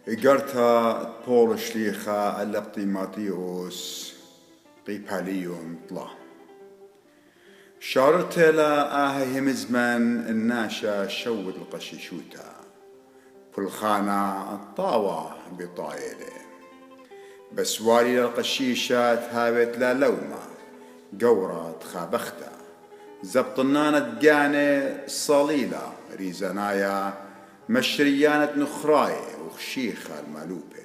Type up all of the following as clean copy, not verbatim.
إجرتا بول شليخا اللبطي ماتيوس قيباليون طلا شارت لا آهي همزمن الناشا شود القشيشوتا فالخانة الطاوة بطايلة بس والي القشيشات هابت لا لومة قورة خابختا زبطنانة دقانة صليلة ريزانايا مشريانة نخراي وخشيخة المالوبة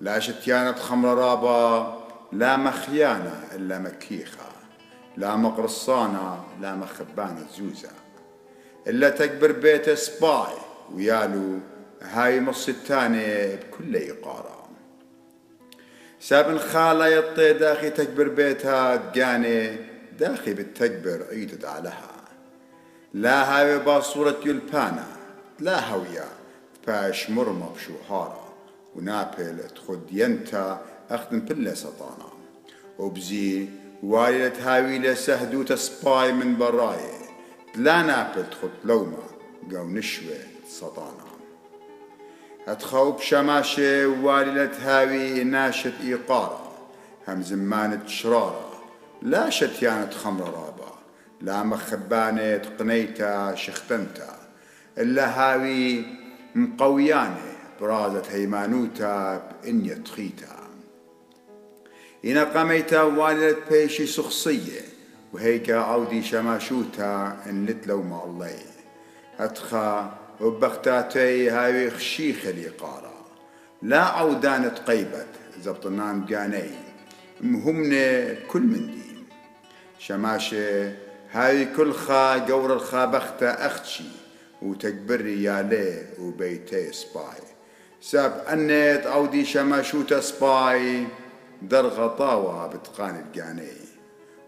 لا شتيانة خمر رابا لا مخيانة إلا مكيخة لا مقرصانة لا مخبانة زوزة إلا تكبر بيت سباي ويالو هاي مص التاني بكل إقارة سابن خالة يطي داخي تكبر بيتها دقاني داخي بالتكبر عيدت عليها لا هاي باصورة يلبانا لا هويا باش مرمى بشوحارة ونابل تخد ينتا أخدم بلا سطانا وبزي والية هاوي لسهدو تسباي من براي لا نابل تخد لومة قو نشوة سطانا أتخوب شماشة والية هاوي ناشت إيقارة هم زمانة شرارة لا شتيانة خمر رابا لا مخبانة قنيتا شختنتا إلا هاوي مقويانة برازة هيمانوتا بإنية تخيتا إنا قميتا والدة بيشي سخصية وهيكا عودي شماشوتا إن لتلو مع الله أتخا وبختاتي هاوي خشيخة لقارة لا عودانة قيبت زبطنان قاني مهمنا كل من دين شماشة هاوي كل خا قور الخا بختا أختشي وتكبري ياليه وبيتي سباي ساب أنت عودي شماشوتا سباي در غطاوة بتقان القاني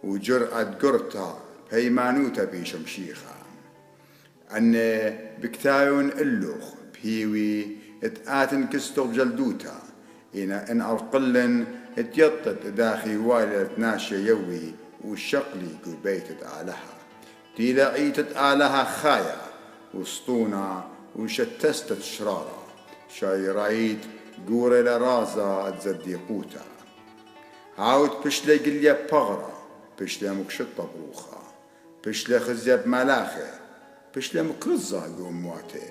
وجرأة قرطة هيمانوتا بشمشيخة أن بكتايون اللوخ بهيوي اتآتن كستو بجلدوتا إن أرقلن اتيطت داخي والدة ناشية يوي والشقلي قو بيتت آلها تيلا عيتت آلها خايا وسطونا وشتستت شرارة شاي رايت قوري لرازة تزديقوتا عاود بشلي قليا بغرة بشلي مكشطة بروخة بشلي خزيب ملاخي بشلي مكرزة قو مواتي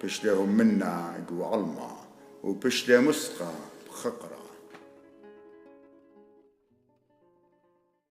بشلي هم منا قو علمة وبشلي مسقة بخقرة